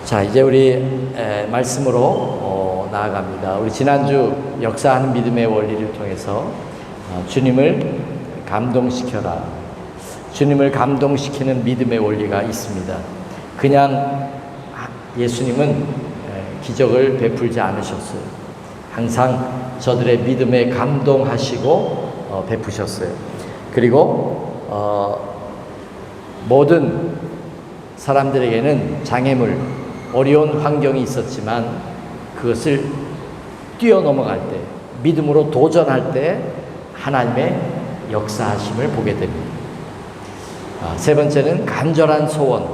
자, 이제 우리 말씀으로 나아갑니다. 우리 지난주 역사하는 믿음의 원리를 통해서 주님을 감동시켜라. 주님을 감동시키는 믿음의 원리가 있습니다. 그냥 예수님은 기적을 베풀지 않으셨어요. 항상 저들의 믿음에 감동하시고 베푸셨어요. 그리고 모든 사람들에게는 장애물, 어려운 환경이 있었지만 그것을 뛰어넘어갈 때, 믿음으로 도전할 때 하나님의 역사하심을 보게 됩니다. 세 번째는 간절한 소원.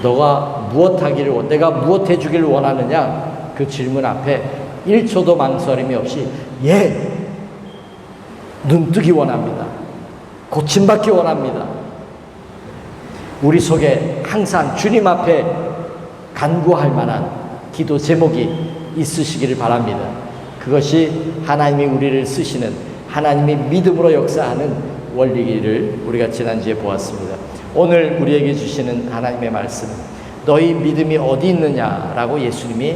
너가 무엇하기를, 내가 무엇 해주기를 원하느냐? 그 질문 앞에 1초도 망설임이 없이 눈뜨기 원합니다. 고침받기 원합니다. 우리 속에 항상 주님 앞에 간구할 만한 기도 제목이 있으시기를 바랍니다. 그것이 하나님이 우리를 쓰시는, 하나님이 믿음으로 역사하는 원리를 우리가 지난주에 보았습니다. 오늘 우리에게 주시는 하나님의 말씀, 너희 믿음이 어디 있느냐라고 예수님이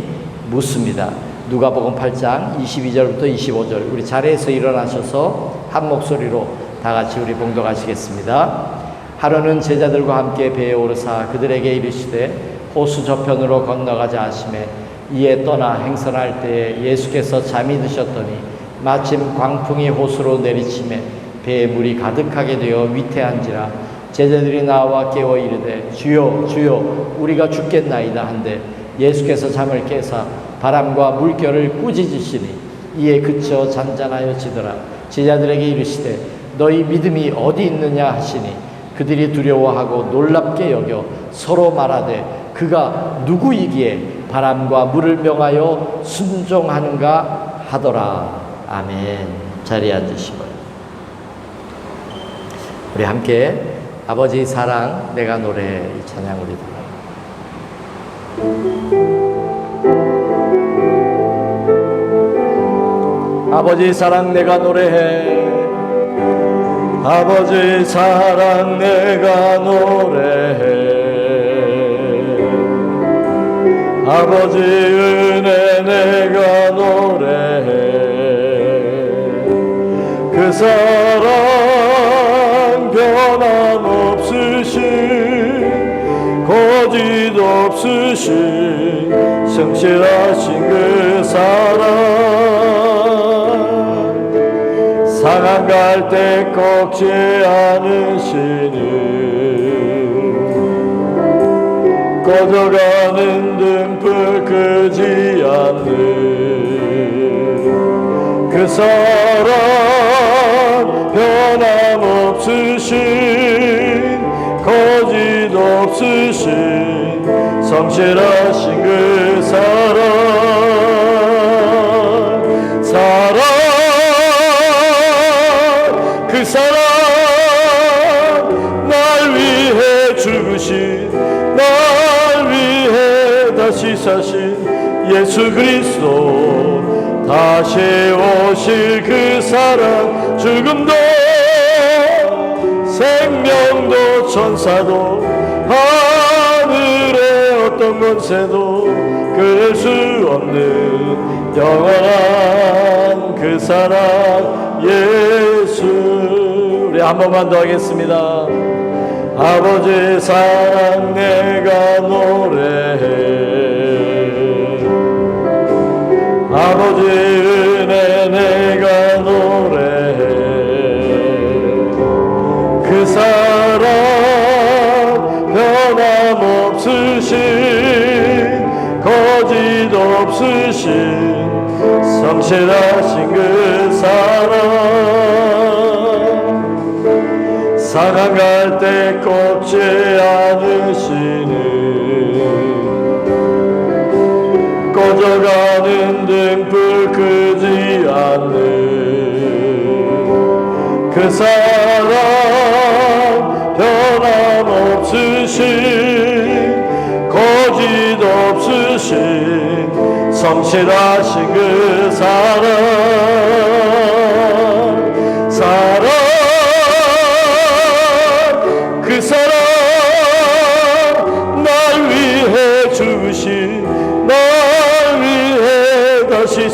묻습니다. 누가복음 8장 22절부터 25절, 우리 자리에서 일어나셔서 한 목소리로 다 같이 우리 봉독하시겠습니다. 하루는 제자들과 함께 배에 오르사 그들에게 이르시되 호수 저편으로 건너가자 하시매 이에 떠나 행선할 때에 예수께서 잠이 드셨더니 마침 광풍이 호수로 내리치매 배에 물이 가득하게 되어 위태한지라 제자들이 나와 깨워 이르되 주여 주여 우리가 죽겠나이다 한데 예수께서 잠을 깨사 바람과 물결을 꾸짖으시니 이에 그쳐 잔잔하여지더라. 제자들에게 이르시되 너희 믿음이 어디 있느냐 하시니 그들이 두려워하고 놀랍게 여겨 서로 말하되 그가 누구이기에 바람과 물을 명하여 순종하는가 하더라. 아멘. 자리에 앉으시고 우리 함께 아버지 사랑 내가 노래해 이 찬양 우리 들어요. 아버지 사랑 내가 노래해, 아버지 사랑 내가 노래해, 아버지 은혜 내가 노래해. 그 사랑 변함없으신 거짓 없으신 성실하신 그 사랑, 상한 갈 때 꺾지 않으시는, 꺼져가는 등불 끄지 않는 그 사랑, 변함없으신 거짓 없으신 성실하신 그 사랑, 그 사랑 날 위해 죽으신, 날 위해 다시 사신 예수 그리스도, 다시 오실 그 사랑, 죽음도 생명도 천사도 하늘의 어떤 권세도 끊을 수 없는 영원한 그 사랑 예수. 우리 한 번만 더 하겠습니다. 아버지 사랑 내가 노래해, 아버지 은혜 내가 노래해. 그 사랑 변함없으신 거짓 없으신 성실하신 그 사랑, 상한 갈 때 꺾지 않으시는, 꺼져가는 등불 끄지 않는 그 사랑, 변함없으신 거짓 없으신 성실하신 그 사랑, 그 사랑 날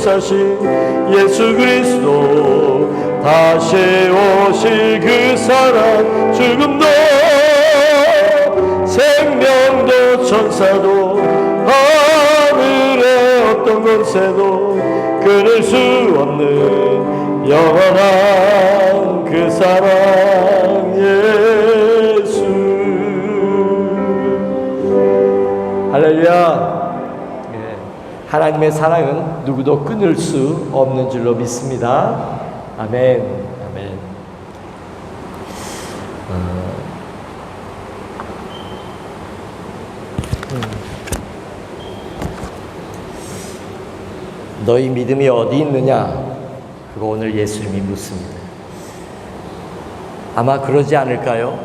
사신 예수 그리스도 다시 오실 그 사랑 죽음도 생명도 천사도 하늘의 어떤 권세도 끊을 수 없는 영원한 그 사랑 예수. 할렐루야. 하나님의 사랑은 누구도 끊을 수 없는 줄로 믿습니다. 아멘. 아멘. 너희 믿음이 어디 있느냐? 그거 오늘 예수님이 묻습니다. 아마 그러지 않을까요?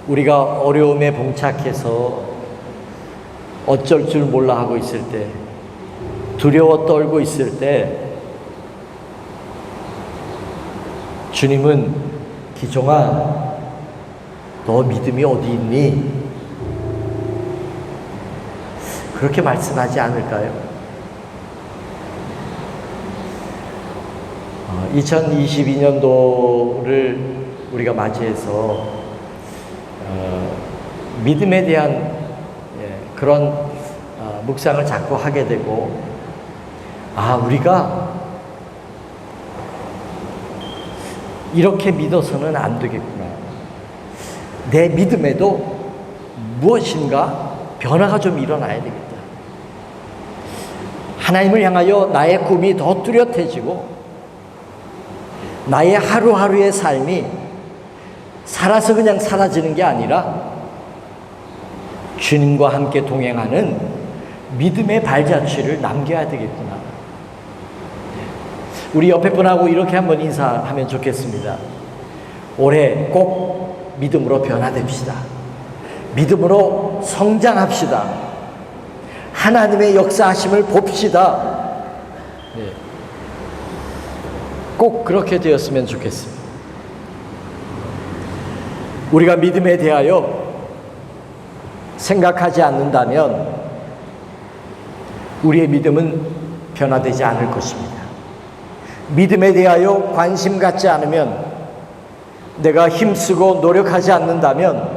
우리가 어려움에 봉착해서 어쩔 줄 몰라 하고 있을 때, 두려워 떨고 있을 때, 주님은 기종아, 너 믿음이 어디 있니? 그렇게 말씀하지 않을까요? 2022년도를 우리가 맞이해서 믿음에 대한 그런 묵상을 자꾸 하게 되고, 우리가 이렇게 믿어서는 안 되겠구나. 내 믿음에도 무엇인가 변화가 좀 일어나야 되겠다. 하나님을 향하여 나의 꿈이 더 뚜렷해지고, 나의 하루하루의 삶이 살아서 그냥 사라지는 게 아니라 주님과 함께 동행하는 믿음의 발자취를 남겨야 되겠구나. 우리 옆에 분하고 이렇게 한번 인사하면 좋겠습니다. 올해 꼭 믿음으로 변화됩시다. 믿음으로 성장합시다. 하나님의 역사하심을 봅시다. 꼭 그렇게 되었으면 좋겠습니다. 우리가 믿음에 대하여 생각하지 않는다면 우리의 믿음은 변화되지 않을 것입니다. 믿음에 대하여 관심 갖지 않으면, 내가 힘쓰고 노력하지 않는다면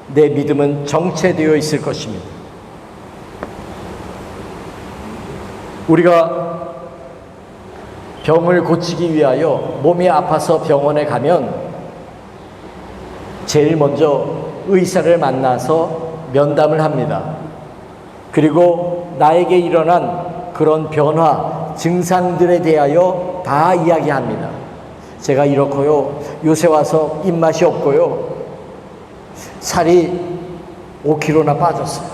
내 믿음은 정체되어 있을 것입니다. 우리가 병을 고치기 위하여 몸이 아파서 병원에 가면 제일 먼저 의사를 만나서 면담을 합니다. 그리고 나에게 일어난 그런 변화, 증상들에 대하여 다 이야기합니다. 제가 이렇고요, 요새 와서 입맛이 없고요, 살이 5kg나 빠졌어요.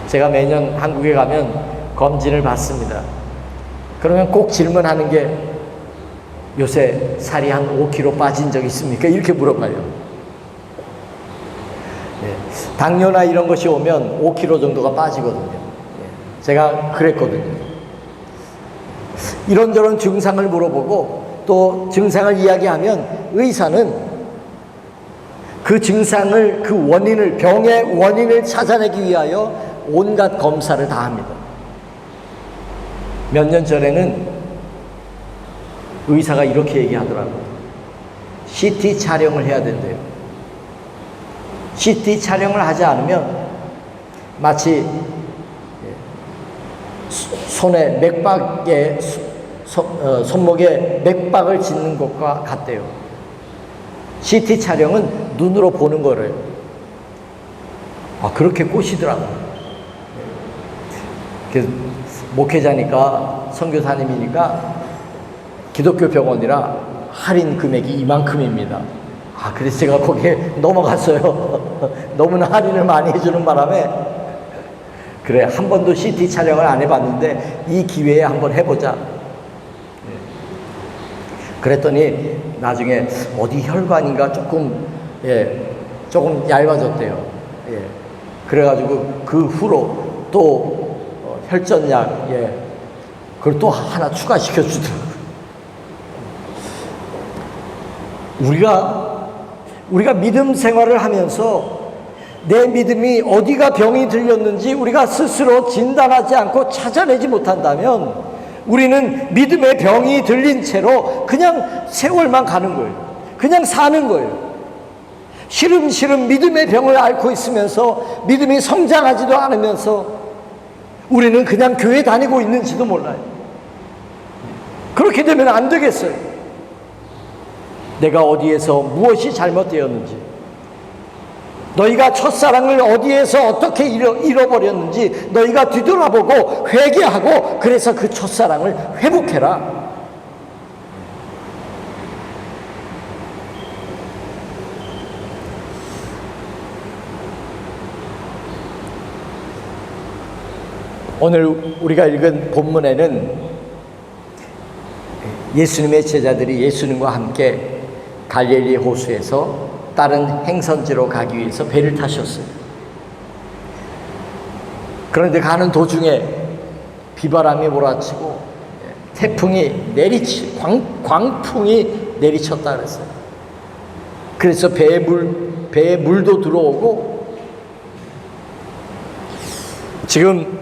제가 매년 한국에 가면 검진을 받습니다. 그러면 꼭 질문하는 게, 요새 살이 한 5kg 빠진 적 있습니까? 이렇게 물어봐요. 당뇨나 이런 것이 오면 5kg 정도가 빠지거든요. 제가 그랬거든요. 이런저런 증상을 물어보고 또 증상을 이야기하면 의사는 그 증상을, 그 원인을, 병의 원인을 찾아내기 위하여 온갖 검사를 다 합니다. 몇 년 전에는 의사가 이렇게 얘기하더라고요. CT 촬영을 해야 된대요. CT 촬영을 하지 않으면 마치 손에 맥박에, 손목에 맥박을 짚는 것과 같대요. CT 촬영은 눈으로 보는 거를. 그렇게 꼬시더라고요. 목회자니까, 선교사님이니까 기독교 병원이라 할인 금액이 이만큼입니다. 그래서 제가 거기에 넘어갔어요. 너무나 할인을 많이 해주는 바람에, 그래, 한 번도 CT 촬영을 안 해봤는데 이 기회에 한번 해보자. 그랬더니 나중에 어디 혈관인가 조금 얇아졌대요. 그래가지고 그 후로 또 혈전약, 그걸 또 하나 추가시켜 주더라고요. 우리가 믿음 생활을 하면서 내 믿음이 어디가 병이 들렸는지 우리가 스스로 진단하지 않고 찾아내지 못한다면 우리는 믿음의 병이 들린 채로 그냥 세월만 가는 거예요. 그냥 사는 거예요. 시름시름 믿음의 병을 앓고 있으면서 믿음이 성장하지도 않으면서 우리는 그냥 교회 다니고 있는지도 몰라요. 그렇게 되면 안 되겠어요. 내가 어디에서 무엇이 잘못되었는지, 너희가 첫사랑을 어디에서 어떻게 잃어버렸는지 너희가 뒤돌아보고 회개하고 그래서 그 첫사랑을 회복해라. 오늘 우리가 읽은 본문에는 예수님의 제자들이 예수님과 함께 갈릴리 호수에서 다른 행선지로 가기 위해서 배를 타셨어요. 그런데 가는 도중에 비바람이 몰아치고 태풍이 광풍이 내리쳤다 그랬어요. 그래서 배에 물도 들어오고 지금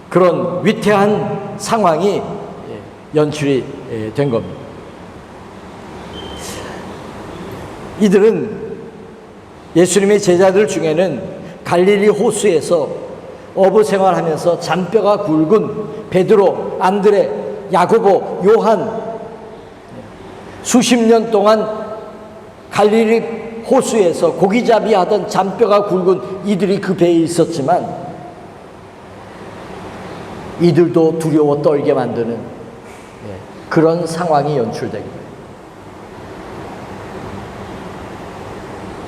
그런 위태한 상황이 연출이 된 겁니다. 이들은 예수님의 제자들 중에는 갈릴리 호수에서 어부 생활하면서 잔뼈가 굵은 베드로, 안드레, 야고보, 요한 수십 년 동안 갈릴리 호수에서 고기잡이 하던 잔뼈가 굵은 이들이 그 배에 있었지만 이들도 두려워 떨게 만드는 그런 상황이 연출된 거예요.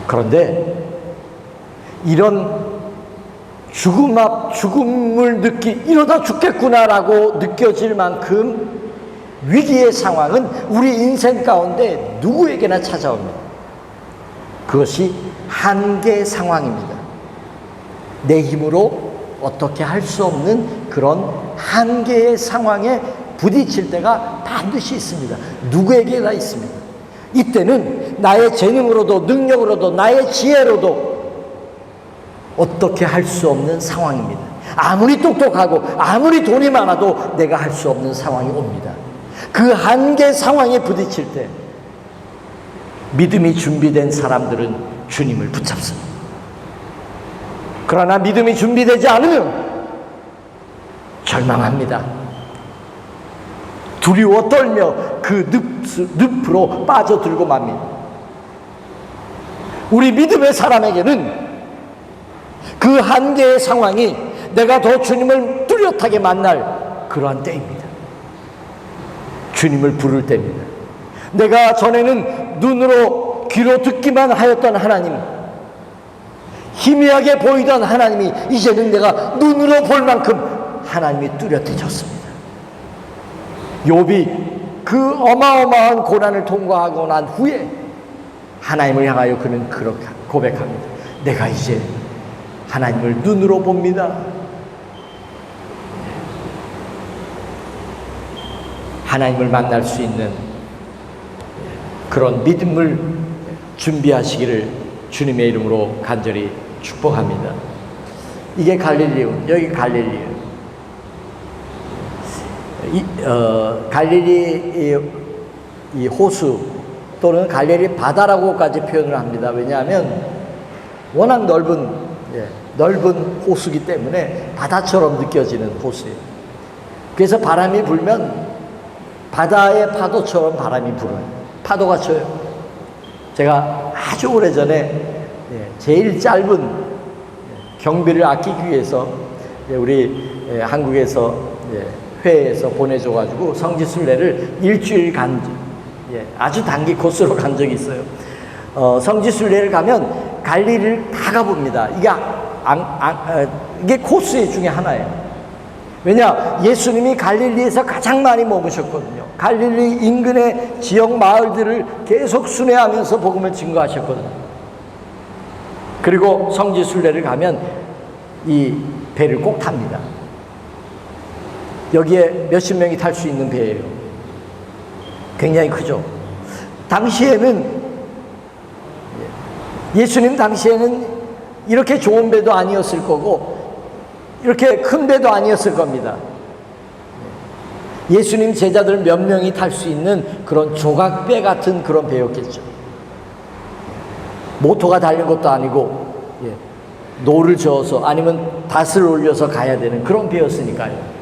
그런데 이런 죽음을 이러다 죽겠구나라고 느껴질 만큼 위기의 상황은 우리 인생 가운데 누구에게나 찾아옵니다. 그것이 한계 상황입니다. 내 힘으로 어떻게 할 수 없는 그런 한계의 상황에 부딪힐 때가 반드시 있습니다. 누구에게나 있습니다. 이때는 나의 재능으로도 능력으로도 나의 지혜로도 어떻게 할 수 없는 상황입니다. 아무리 똑똑하고 아무리 돈이 많아도 내가 할 수 없는 상황이 옵니다. 그 한계 상황에 부딪힐 때 믿음이 준비된 사람들은 주님을 붙잡습니다. 그러나 믿음이 준비되지 않으면 절망합니다. 두려워 떨며 그 늪으로 빠져들고 맙니다. 우리 믿음의 사람에게는 그 한계의 상황이 내가 더 주님을 뚜렷하게 만날 그러한 때입니다. 주님을 부를 때입니다. 내가 전에는 눈으로 귀로 듣기만 하였던 하나님, 희미하게 보이던 하나님이 이제는 내가 눈으로 볼 만큼 하나님이 뚜렷해졌습니다. 욥이 그 어마어마한 고난을 통과하고 난 후에 하나님을 향하여 그는 그렇게 고백합니다. 내가 이제 하나님을 눈으로 봅니다. 하나님을 만날 수 있는 그런 믿음을 준비하시기를 주님의 이름으로 간절히 축복합니다. 이게 갈릴리요. 여기 갈릴리요. 갈릴리 이 호수 또는 갈릴리 바다라고까지 표현을 합니다. 왜냐하면 워낙 넓은 호수기 때문에 바다처럼 느껴지는 호수예요. 그래서 바람이 불면 바다의 파도처럼 바람이 불어요. 파도가 쳐요. 제가 아주 오래전에 제일 짧은 경비를 아끼기 위해서 우리 한국에서 회에서 보내줘가지고 성지순례를 일주일 아주 단기 코스로 간 적이 있어요. 성지순례를 가면 갈릴리를 다 가봅니다. 이게 코스 중에 하나예요. 왜냐? 예수님이 갈릴리에서 가장 많이 머무셨거든요. 갈릴리 인근의 지역 마을들을 계속 순회하면서 복음을 증거하셨거든요. 그리고 성지순례를 가면 이 배를 꼭 탑니다. 여기에 몇십 명이 탈 수 있는 배예요. 굉장히 크죠. 당시에는 예수님 당시에는 이렇게 좋은 배도 아니었을 거고 이렇게 큰 배도 아니었을 겁니다. 예수님 제자들 몇 명이 탈 수 있는 그런 조각배 같은 그런 배였겠죠. 모터가 달린 것도 아니고 노를 저어서 아니면 닷을 올려서 가야 되는 그런 배였으니까요.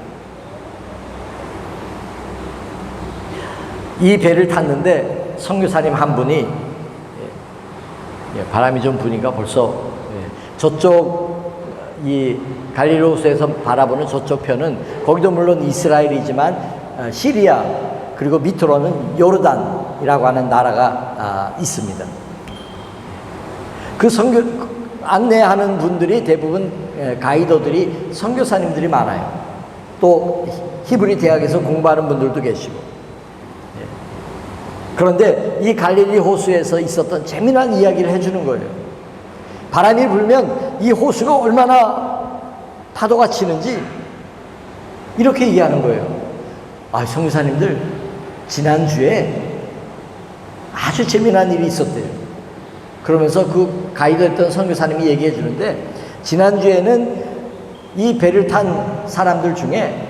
이 배를 탔는데 선교사님 한 분이 바람이 좀 부니까 벌써 저쪽 이 갈릴리 호수에서 바라보는 저쪽 편은 거기도 물론 이스라엘이지만 시리아 그리고 밑으로는 요르단이라고 하는 나라가 있습니다. 그 선교 안내하는 분들이 대부분 가이더들이 선교사님들이 많아요. 또 히브리 대학에서 공부하는 분들도 계시고. 그런데 이 갈릴리 호수에서 있었던 재미난 이야기를 해주는 거예요. 바람이 불면 이 호수가 얼마나 파도가 치는지 이렇게 얘기하는 거예요. 아, 선교사님들 지난주에 아주 재미난 일이 있었대요. 그러면서 그 가이드했던 선교사님이 얘기해 주는데 지난주에는 이 배를 탄 사람들 중에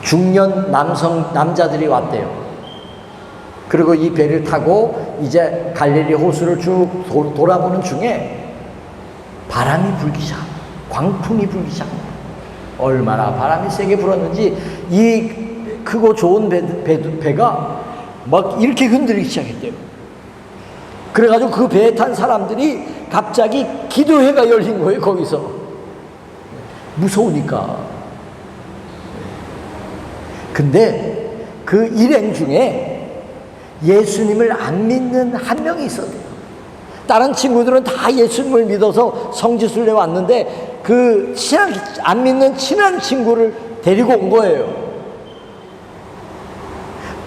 중년 남자들이 왔대요. 그리고 이 배를 타고 이제 갈릴리 호수를 쭉 돌아보는 중에 바람이 불기 시작, 광풍이 불기 시작. 얼마나 바람이 세게 불었는지 이 크고 좋은 배가 막 이렇게 흔들리기 시작했대요. 그래가지고 그 배에 탄 사람들이 갑자기 기도회가 열린 거예요. 거기서 무서우니까. 근데 그 일행 중에 예수님을 안 믿는 한 명이 있었대요. 다른 친구들은 다 예수님을 믿어서 성지순례 왔는데 그 안 믿는 친한 친구를 데리고 온 거예요.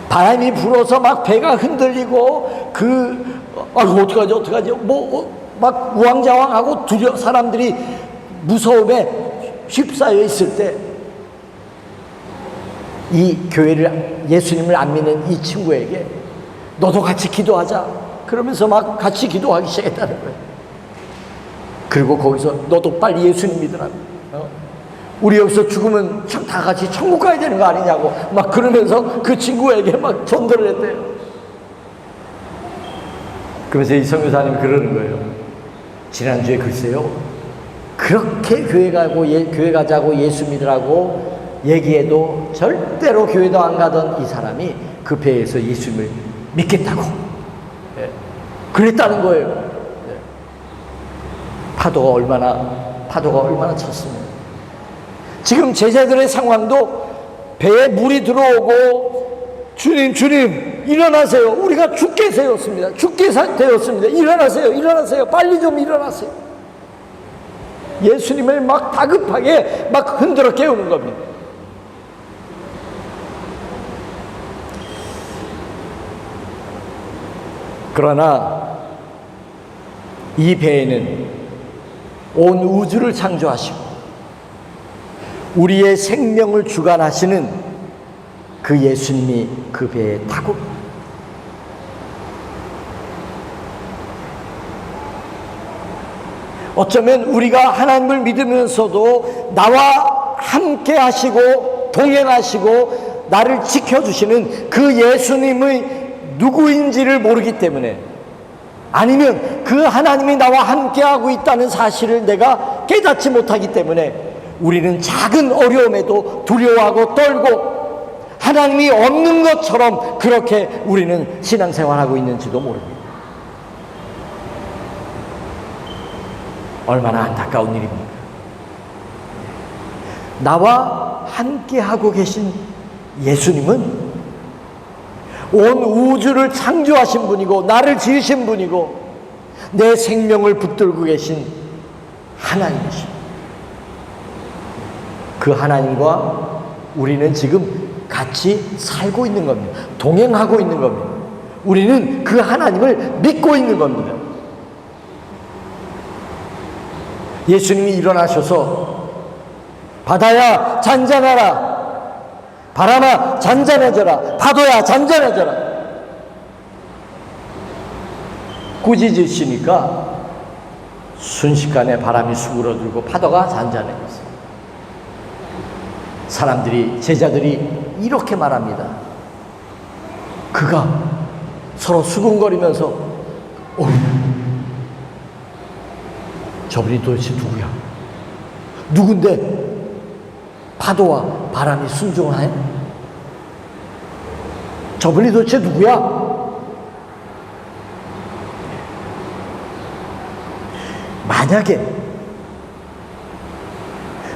바람이 불어서 막 배가 흔들리고 아이고 어떡하지 막 우왕좌왕하고 사람들이 무서움에 휩싸여 있을 때 이 교회를 예수님을 안 믿는 이 친구에게 너도 같이 기도하자 그러면서 막 같이 기도하기 시작했다는 거예요. 그리고 거기서 너도 빨리 예수님 믿으라고, 우리 여기서 죽으면 다 같이 천국 가야 되는 거 아니냐고 막 그러면서 그 친구에게 막 전도를 했대요. 그러면서 이 선교사님이 그러는 거예요. 지난주에 글쎄요, 그렇게 교회 가자고 예수 믿으라고 얘기해도 절대로 교회도 안 가던 이 사람이 그 배에서 예수님을 믿겠다고 그랬다는 거예요. 파도가 얼마나 쳤습니까? 지금 제자들의 상황도 배에 물이 들어오고 주님 일어나세요. 우리가 죽게 되었습니다. 일어나세요. 빨리 좀 일어나세요. 예수님을 막 다급하게 막 흔들어 깨우는 겁니다. 그러나 이 배에는 온 우주를 창조하시고 우리의 생명을 주관하시는 그 예수님이 그 배에 타고 어쩌면 우리가 하나님을 믿으면서도 나와 함께 하시고 동행하시고 나를 지켜주시는 그 예수님의 누구인지를 모르기 때문에, 아니면 그 하나님이 나와 함께하고 있다는 사실을 내가 깨닫지 못하기 때문에 우리는 작은 어려움에도 두려워하고 떨고 하나님이 없는 것처럼 그렇게 우리는 신앙생활하고 있는지도 모릅니다. 얼마나 안타까운 일입니까? 나와 함께하고 계신 예수님은 온 우주를 창조하신 분이고 나를 지으신 분이고 내 생명을 붙들고 계신 하나님이십니다. 그 하나님과 우리는 지금 같이 살고 있는 겁니다. 동행하고 있는 겁니다. 우리는 그 하나님을 믿고 있는 겁니다. 예수님이 일어나셔서 바다야 잔잔하라, 바람아 잔잔해져라, 파도야 잔잔해져라 꾸짖으시니까 순식간에 바람이 수그러들고 파도가 잔잔해졌어요. 사람들이, 제자들이 이렇게 말합니다. 그가 서로 수근거리면서 저분이 도대체 누구야? 누군데 파도와 바람이 순종하네? 저분이 도대체 누구야? 만약에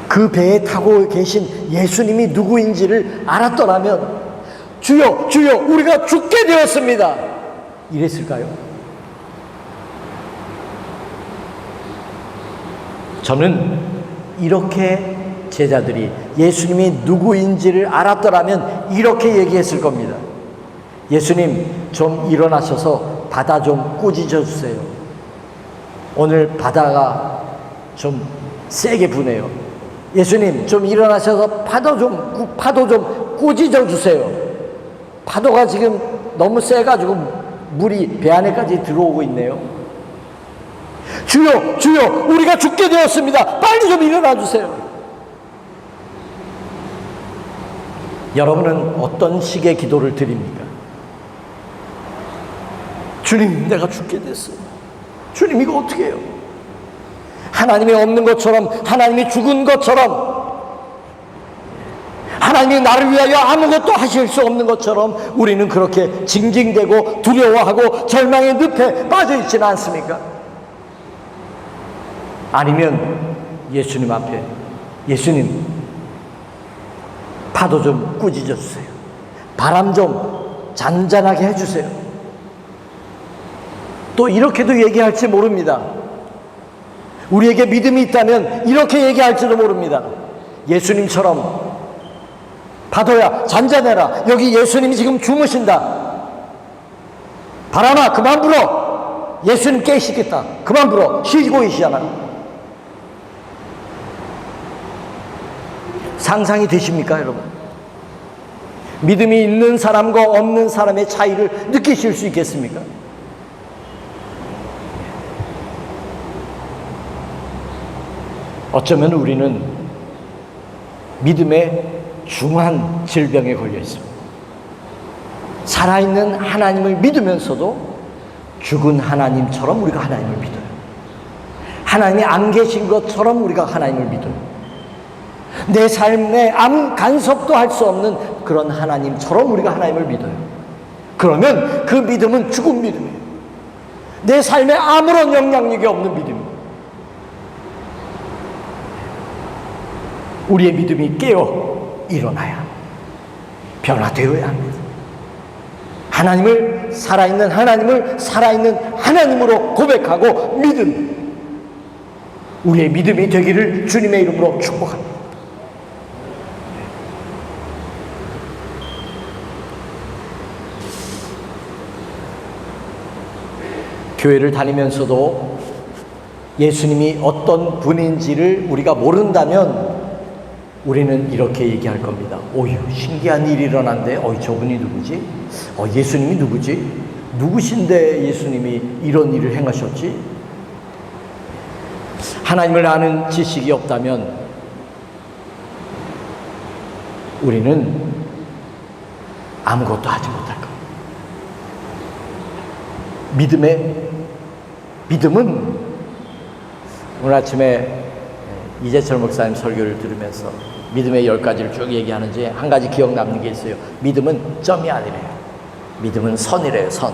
그 배에 타고 계신 예수님이 누구인지를 알았더라면 주여 주여 우리가 죽게 되었습니다 이랬을까요? 저는 이렇게 제자들이 예수님이 누구인지를 알았더라면 이렇게 얘기했을 겁니다. 예수님 좀 일어나셔서 바다 좀 꾸짖어 주세요. 오늘 바다가 좀 세게 부네요. 예수님 좀 일어나셔서 파도 좀 꾸짖어 주세요. 파도가 지금 너무 세가지고 물이 배 안에까지 들어오고 있네요. 주여 주여 우리가 죽게 되었습니다. 빨리 좀 일어나 주세요. 여러분은 어떤 식의 기도를 드립니까? 주님 내가 죽게 됐어요. 주님 이거 어떻게 해요? 하나님이 없는 것처럼, 하나님이 죽은 것처럼, 하나님이 나를 위하여 아무것도 하실 수 없는 것처럼 우리는 그렇게 징징대고 두려워하고 절망의 늪에 빠져 있지는 않습니까? 아니면 예수님 앞에 예수님 파도 좀 꾸짖어 주세요. 바람 좀 잔잔하게 해주세요. 또 이렇게도 얘기할지 모릅니다. 우리에게 믿음이 있다면 이렇게 얘기할지도 모릅니다. 예수님처럼 파도야 잔잔해라. 여기 예수님이 지금 주무신다. 바람아 그만 불어. 예수님 깨시겠다. 그만 불어. 쉬고 계시잖아. 상상이 되십니까 여러분? 믿음이 있는 사람과 없는 사람의 차이를 느끼실 수 있겠습니까? 어쩌면 우리는 믿음의 중한 질병에 걸려 있습니다. 살아있는 하나님을 믿으면서도 죽은 하나님처럼 우리가 하나님을 믿어요. 하나님이 안 계신 것처럼 우리가 하나님을 믿어요. 내 삶에 아무 간섭도 할 수 없는 그런 하나님처럼 우리가 하나님을 믿어요. 그러면 그 믿음은 죽은 믿음이에요. 내 삶에 아무런 영향력이 없는 믿음이에요. 우리의 믿음이 깨어 일어나야 변화되어야 합니다. 하나님을 살아있는 하나님으로 고백하고 믿음, 우리의 믿음이 되기를 주님의 이름으로 축복합니다. 교회를 다니면서도 예수님이 어떤 분인지를 우리가 모른다면 우리는 이렇게 얘기할 겁니다. 오유 신기한 일이 일어난데 저분이 누구지? 예수님이 누구지? 누구신데 예수님이 이런 일을 행하셨지? 하나님을 아는 지식이 없다면 우리는 아무것도 하지 못할 겁니다. 믿음은 오늘 아침에 이재철 목사님 설교를 들으면서 믿음의 10가지를 쭉 얘기하는지 한 가지 기억 남는 게 있어요. 믿음은 점이 아니래요. 믿음은 선이래요. 선.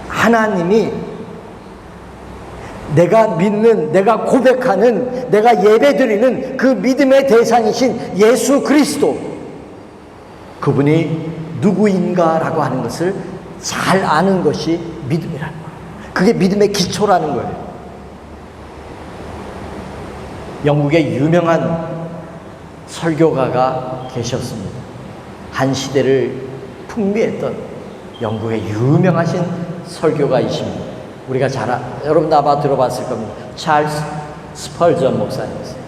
하나님이 내가 믿는, 내가 고백하는, 내가 예배드리는 그 믿음의 대상이신 예수 그리스도, 그분이 누구인가라고 하는 것을 잘 아는 것이 믿음이라는 거예요. 그게 믿음의 기초라는 거예요. 영국의 유명한 설교가가 계셨습니다. 한 시대를 풍미했던 영국의 유명하신 설교가이십니다. 우리가 여러분 아마 들어봤을 겁니다. 찰스 스펄전 목사님이세요.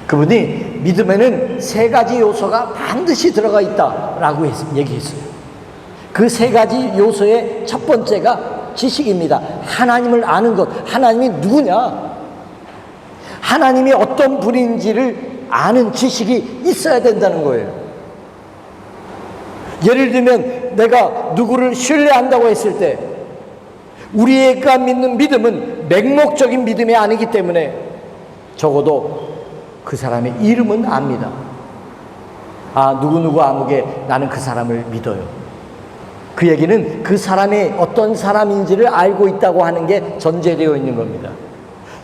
그분이 믿음에는 3가지 요소가 반드시 들어가 있다라고 얘기했어요. 그 세 가지 요소의 첫 번째가 지식입니다. 하나님을 아는 것. 하나님이 누구냐? 하나님이 어떤 분인지를 아는 지식이 있어야 된다는 거예요. 예를 들면 내가 누구를 신뢰한다고 했을 때 우리가 믿는 믿음은 맹목적인 믿음이 아니기 때문에 적어도 그 사람의 이름은 압니다. 아, 누구누구 아무개 나는 그 사람을 믿어요. 그 얘기는 그 사람이 어떤 사람인지를 알고 있다고 하는 게 전제되어 있는 겁니다.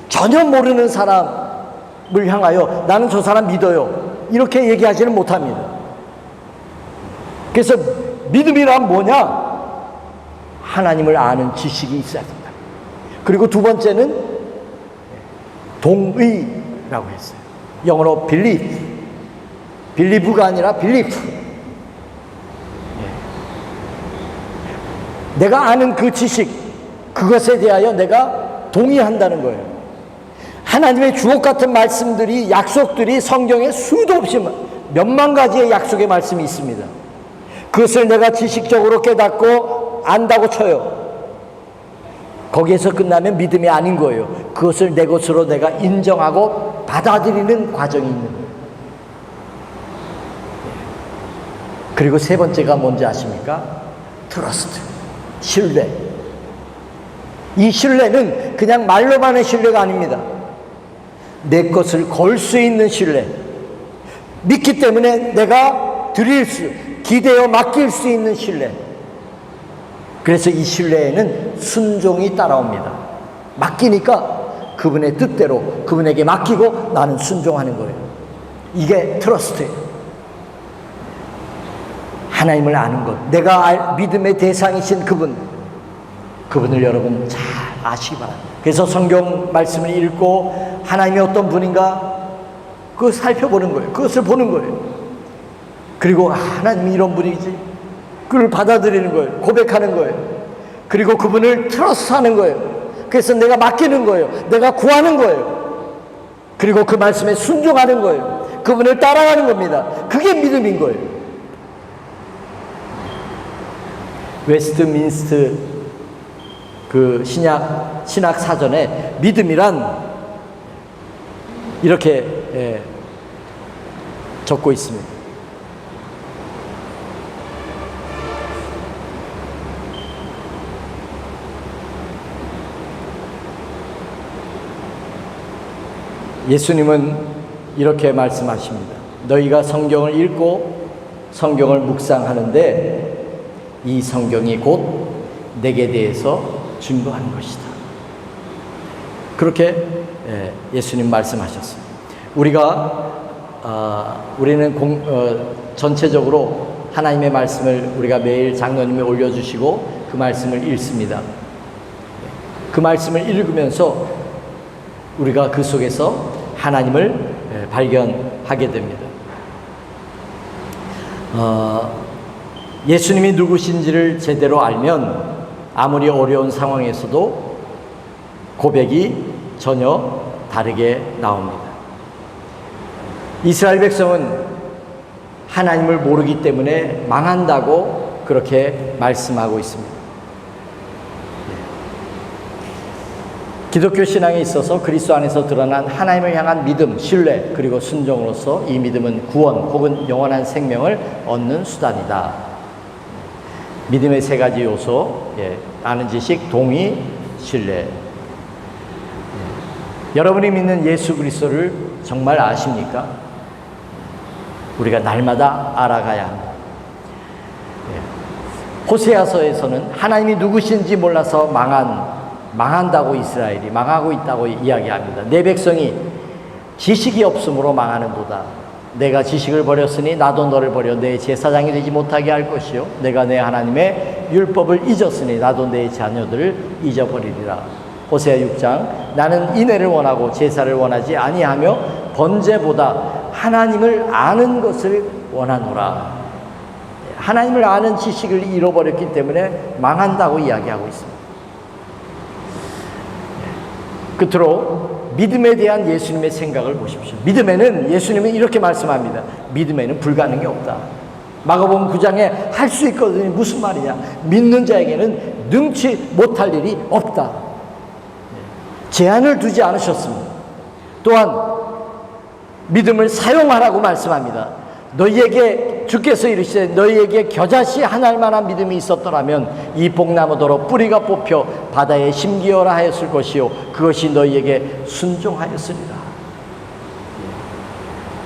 전혀 모르는 사람을 향하여 나는 저 사람 믿어요, 이렇게 얘기하지는 못합니다. 그래서 믿음이란 뭐냐? 하나님을 아는 지식이 있어야 된다. 그리고 두 번째는 동의라고 했어요. 영어로 believe. believe가 아니라 belief. 내가 아는 그 지식, 그것에 대하여 내가 동의한다는 거예요. 하나님의 주옥 같은 말씀들이, 약속들이 성경에 수도 없이 몇만 가지의 약속의 말씀이 있습니다. 그것을 내가 지식적으로 깨닫고 안다고 쳐요. 거기에서 끝나면 믿음이 아닌 거예요. 그것을 내 것으로 내가 인정하고 받아들이는 과정이 있는 거예요. 그리고 세 번째가 뭔지 아십니까? 트러스트, 신뢰. 이 신뢰는 그냥 말로만의 신뢰가 아닙니다. 내 것을 걸 수 있는 신뢰. 믿기 때문에 내가 기대어 맡길 수 있는 신뢰. 그래서 이 신뢰에는 순종이 따라옵니다. 맡기니까 그분의 뜻대로 그분에게 맡기고 나는 순종하는 거예요. 이게 트러스트예요. 하나님을 아는 것, 내가 믿음의 대상이신 그분을 여러분 잘 아시기 바랍니다. 그래서 성경 말씀을 읽고 하나님이 어떤 분인가 그걸 살펴보는 거예요. 그것을 보는 거예요. 그리고 하나님이 이런 분이지, 그걸 받아들이는 거예요. 고백하는 거예요. 그리고 그분을 트러스트하는 거예요. 그래서 내가 맡기는 거예요. 내가 구하는 거예요. 그리고 그 말씀에 순종하는 거예요. 그분을 따라가는 겁니다. 그게 믿음인 거예요. 웨스트민스터 그 신학 사전에 믿음이란 이렇게 적고 있습니다. 예수님은 이렇게 말씀하십니다. 너희가 성경을 읽고 성경을 묵상하는데 이 성경이 곧 내게 대해서 증거하는 것이다. 그렇게 예수님 말씀하셨습니다. 우리는 전체적으로 하나님의 말씀을 우리가 매일 장로님이 올려주시고 그 말씀을 읽습니다. 그 말씀을 읽으면서 우리가 그 속에서 하나님을 발견하게 됩니다. 예수님이 누구신지를 제대로 알면 아무리 어려운 상황에서도 고백이 전혀 다르게 나옵니다. 이스라엘 백성은 하나님을 모르기 때문에 망한다고 그렇게 말씀하고 있습니다. 기독교 신앙에 있어서 그리스도 안에서 드러난 하나님을 향한 믿음, 신뢰, 그리고 순종으로서 이 믿음은 구원 혹은 영원한 생명을 얻는 수단이다. 믿음의 세 가지 요소, 아는 지식, 동의, 신뢰. 여러분이 믿는 예수 그리스도를 정말 아십니까? 우리가 날마다 알아가야 합니다. 호세아서에서는 하나님이 누구신지 몰라서 망한다고 이스라엘이 망하고 있다고 이야기합니다. 내 백성이 지식이 없으므로 망하는도다. 내가 지식을 버렸으니 나도 너를 버려 내 제사장이 되지 못하게 할 것이요 내가 내 하나님의 율법을 잊었으니 나도 내 자녀들을 잊어버리리라. 호세아 6장 나는 인애를 원하고 제사를 원하지 아니하며 번제보다 하나님을 아는 것을 원하노라. 하나님을 아는 지식을 잃어버렸기 때문에 망한다고 이야기하고 있습니다. 끝으로 믿음에 대한 예수님의 생각을 보십시오. 믿음에는 예수님이 이렇게 말씀합니다. 믿음에는 불가능이 없다. 마가복음 9장에 할 수 있거든요. 무슨 말이냐? 믿는 자에게는 능치 못할 일이 없다. 제한을 두지 않으셨습니다. 또한 믿음을 사용하라고 말씀합니다. 너희에게 주께서 이르시되 너희에게 겨자씨 하나일 만한 믿음이 있었더라면 이 뽕나무더러 뿌리가 뽑혀 바다에 심기어라 하였을 것이요 그것이 너희에게 순종하였으리라.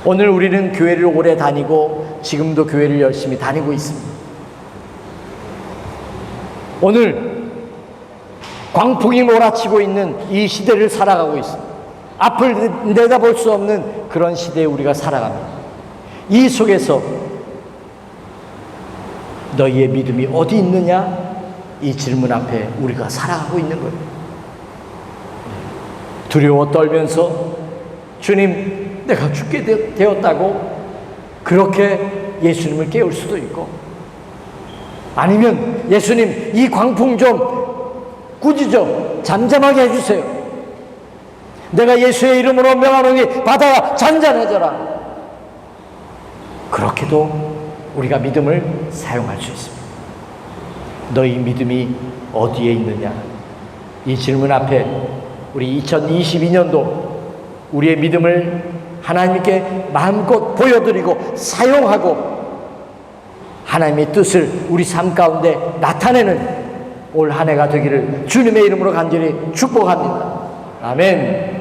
오늘 우리는 교회를 오래 다니고 지금도 교회를 열심히 다니고 있습니다. 오늘 광풍이 몰아치고 있는 이 시대를 살아가고 있습니다. 앞을 내다볼 수 없는 그런 시대에 우리가 살아갑니다. 이 속에서 너희의 믿음이 어디 있느냐? 이 질문 앞에 우리가 살아가고 있는 거예요. 두려워 떨면서 주님 내가 죽게 되었다고 그렇게 예수님을 깨울 수도 있고, 아니면 예수님 이 광풍 좀 꾸짖 좀 잠잠하게 해주세요. 내가 예수의 이름으로 명하노니 바다야 잔잔해져라. 그렇게도 우리가 믿음을 사용할 수 있습니다. 너희 믿음이 어디에 있느냐? 이 질문 앞에 우리 2022년도 우리의 믿음을 하나님께 마음껏 보여드리고 사용하고 하나님의 뜻을 우리 삶 가운데 나타내는 올 한 해가 되기를 주님의 이름으로 간절히 축복합니다. 아멘.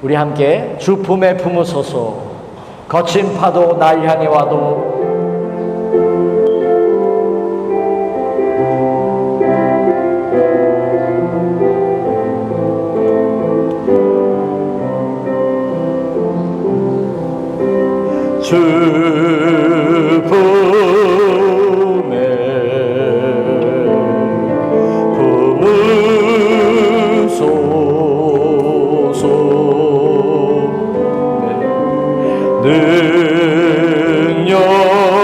우리 함께 주 품에 품으소서. 거친 파도 날 향해 와도 주 품에 품으소서.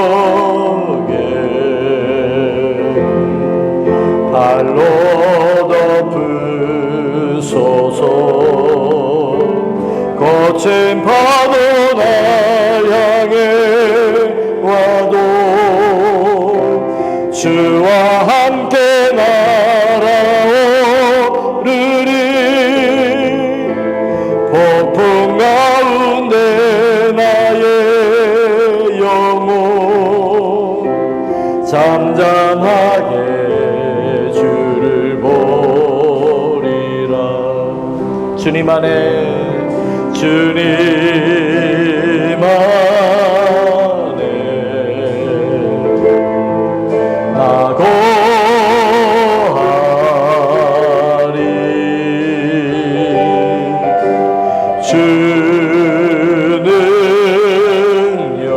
능력에 발로 덮으소서. 거친 파도 날 향해 와도 주와 함께 날아오르리. 폭풍 가운데 나의 영혼 잠잠하게 주를 보리라. 주님 안에 주님 안에 나 거하리. 주 능력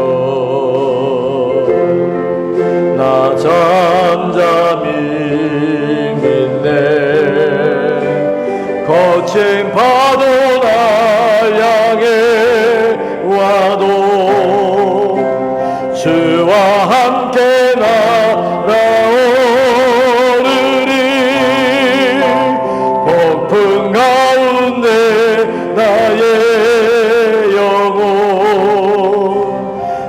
나 잠잠히 믿네. 거친 파도 날 향해 와도 주와 함께 날아오르리. 폭풍 가운데 나의 영혼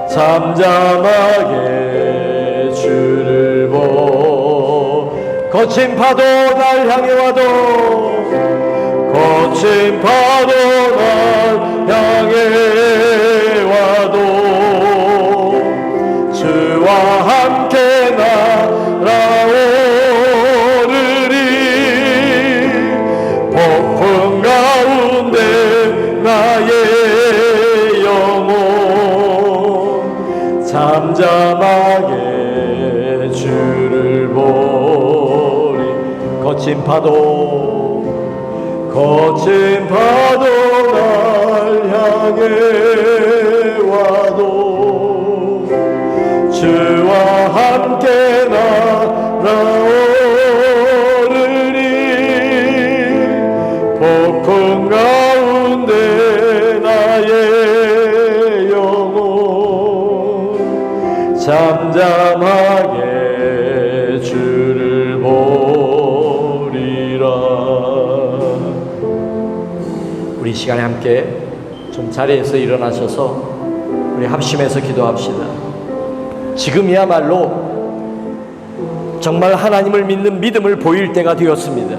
잠잠하게 주를 보. 거친 파도 날 향해 와도 거친 파도 날 향해 와도 주와 함께 날아오르리. 폭풍 가운데 나의 영혼 잠잠하게 주를 보리. 거친 파도 날 향해 와도 주와 함께 날아오르리. 폭풍 가운데 나의 영혼 잠잠하게 주를 보리라. 우리 시간에 함께 좀 자리에서 일어나셔서 우리 합심해서 기도합시다. 지금이야말로 정말 하나님을 믿는 믿음을 보일 때가 되었습니다.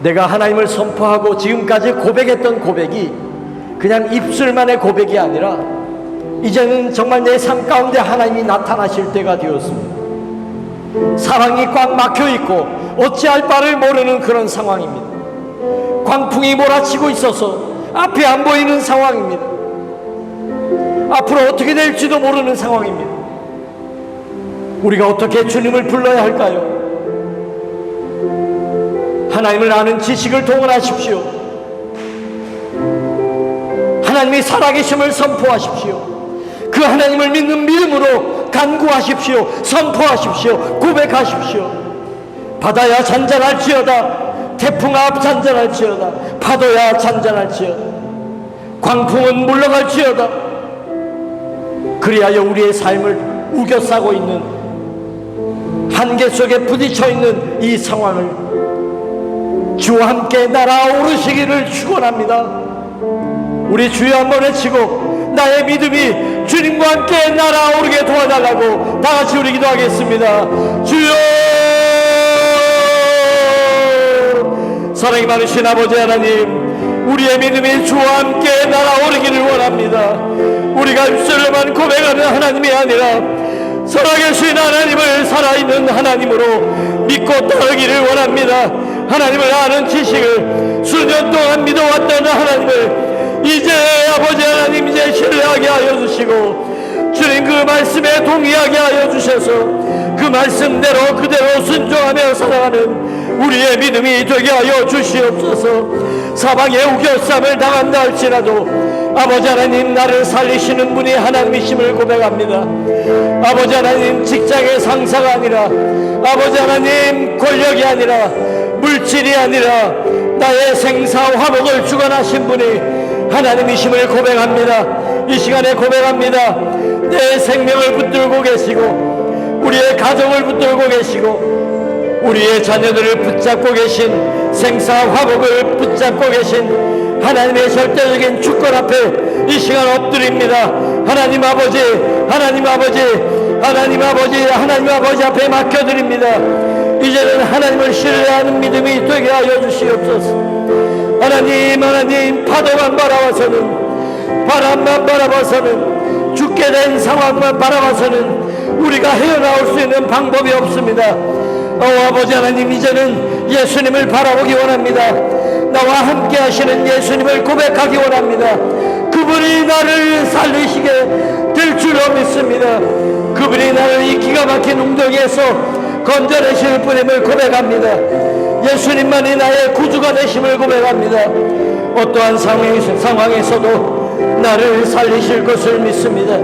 내가 하나님을 선포하고 지금까지 고백했던 고백이 그냥 입술만의 고백이 아니라 이제는 정말 내 삶 가운데 하나님이 나타나실 때가 되었습니다. 사랑이 꽉 막혀 있고 어찌할 바를 모르는 그런 상황입니다. 광풍이 몰아치고 있어서 앞이 안 보이는 상황입니다. 앞으로 어떻게 될지도 모르는 상황입니다. 우리가 어떻게 주님을 불러야 할까요? 하나님을 아는 지식을 동원하십시오. 하나님이 살아계심을 선포하십시오. 그 하나님을 믿는 믿음으로 간구하십시오. 선포하십시오. 고백하십시오. 바다야 잔잔할지어다. 태풍아 잔잔할지어다. 파도야 잔잔할지어다. 광풍은 물러갈지어다. 그리하여 우리의 삶을 우겨싸고 있는 한계 속에 부딪혀 있는 이 상황을 주와 함께 날아오르시기를 축원합니다. 우리 주여 한번 외치고 나의 믿음이 주님과 함께 날아오르게 도와달라고 다같이 우리 기도하겠습니다. 주여, 사랑이 많으신 아버지 하나님, 우리의 믿음이 주와 함께 날아오르기를 원합니다. 우리가 입술로만 고백하는 하나님이 아니라 살아계신 하나님을 살아있는 하나님으로 믿고 따르기를 원합니다. 하나님을 아는 지식을 수년 동안 믿어왔던 하나님을 이제 아버지 하나님 이제 신뢰하게 하여 주시고 주님 그 말씀에 동의하게 하여 주셔서 그 말씀대로 그대로 순종하며 살아가는 우리의 믿음이 되게 하여 주시옵소서. 사방에 우겨쌈을 당한다 할지라도 아버지 하나님 나를 살리시는 분이 하나님이심을 고백합니다. 아버지 하나님 직장의 상사가 아니라 아버지 하나님 권력이 아니라 물질이 아니라 나의 생사 화목을 주관하신 분이 하나님이심을 고백합니다. 이 시간에 고백합니다. 내 생명을 붙들고 계시고 우리의 가정을 붙들고 계시고 우리의 자녀들을 붙잡고 계신 생사 화복을 붙잡고 계신 하나님의 절대적인 주권 앞에 이 시간 엎드립니다. 하나님 아버지, 하나님 아버지, 하나님 아버지, 하나님 아버지 앞에 맡겨드립니다. 이제는 하나님을 신뢰하는 믿음이 되게 하여 주시옵소서. 하나님, 하나님, 파도만 바라봐서는, 바람만 바라봐서는, 죽게 된 상황만 바라봐서는 우리가 헤어나올 수 있는 방법이 없습니다. 아버지 하나님, 이제는 예수님을 바라보기 원합니다. 나와 함께 하시는 예수님을 고백하기 원합니다. 그분이 나를 살리시게 될 줄로 믿습니다. 그분이 나를 이 기가 막힌 웅덩이에서 건져내실 분임을 고백합니다. 예수님만이 나의 구주가 되심을 고백합니다. 어떠한 상황에서도 나를 살리실 것을 믿습니다.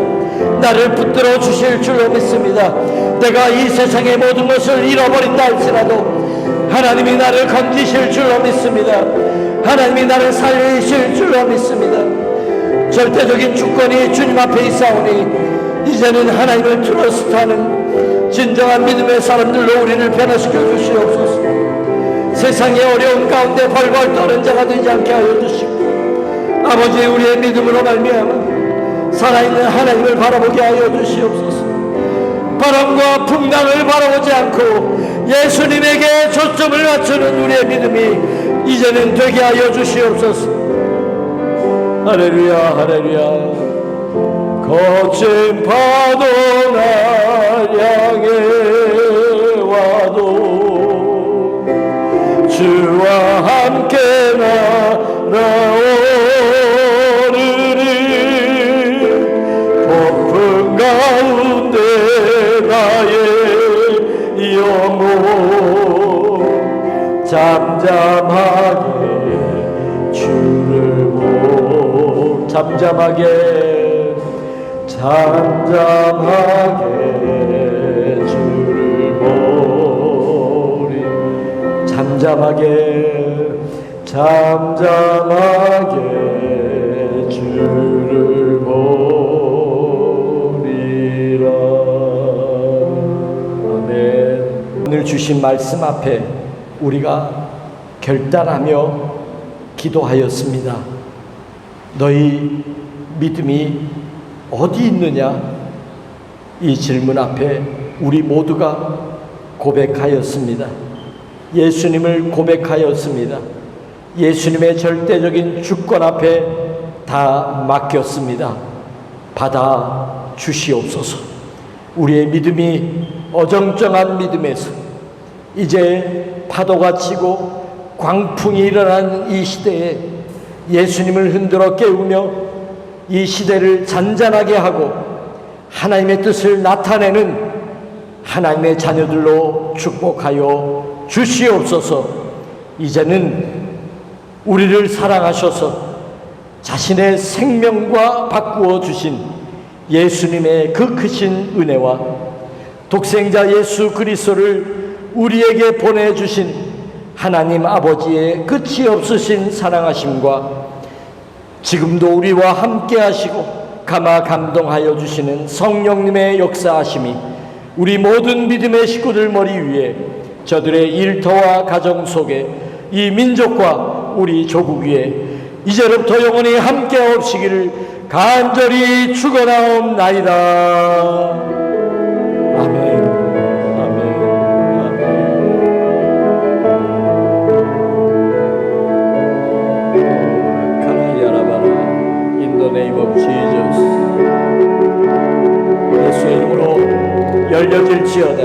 나를 붙들어 주실 줄로 믿습니다. 내가 이 세상의 모든 것을 잃어버린다 할지라도 하나님이 나를 건지실 줄로 믿습니다. 하나님이 나를 살리실 줄로 믿습니다. 절대적인 주권이 주님 앞에 있사오니 이제는 하나님을 트러스트하는 진정한 믿음의 사람들로 우리를 변화시켜 주시옵소서. 세상의 어려운 가운데 벌벌 떠는 자가 되지 않게 하여 주시고 아버지 우리의 믿음으로 말미암아 살아있는 하나님을 바라보게 하여 주시옵소서. 바람과 풍랑을 바라보지 않고 예수님에게 초점을 맞추는 우리의 믿음이 이제는 되게 하여 주시옵소서. 할렐루야, 할렐루야. 거친 파도 날 향해 와도 주와 함께 날아오르리. 폭풍 가운데 나의 영혼 잠잠하게 주를 보고 잠잠하게 주를 보리. 잠잠하게 주를 보리라. 아멘. 오늘 주신 말씀 앞에 우리가 결단하며 기도하였습니다. 너희 믿음이 어디 있느냐? 이 질문 앞에 우리 모두가 고백하였습니다. 예수님을 고백하였습니다. 예수님의 절대적인 주권 앞에 다 맡겼습니다. 받아 주시옵소서. 우리의 믿음이 어정쩡한 믿음에서 이제 파도가 치고 광풍이 일어난 이 시대에 예수님을 흔들어 깨우며 이 시대를 잔잔하게 하고 하나님의 뜻을 나타내는 하나님의 자녀들로 축복하여 주시옵소서. 이제는 우리를 사랑하셔서 자신의 생명과 바꾸어 주신 예수님의 그 크신 은혜와 독생자 예수 그리스도를 우리에게 보내주신 하나님 아버지의 끝이 없으신 사랑하심과 지금도 우리와 함께 하시고 감화 감동하여 주시는 성령님의 역사하심이 우리 모든 믿음의 식구들 머리 위에 저들의 일터와 가정 속에 이 민족과 우리 조국 위에 이제로부터 영원히 함께 하옵시기를 간절히 축원하옵나이다. 아멘. 아멘. 아멘. 카나이아라바라 In the name of Jesus. 예수의 이름으로 열려질지어다.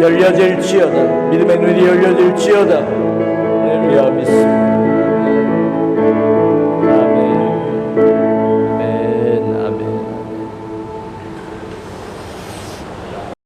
열려질지어다. 믿음의 눈이 열려질지어다. 할렐루야 믿습니다.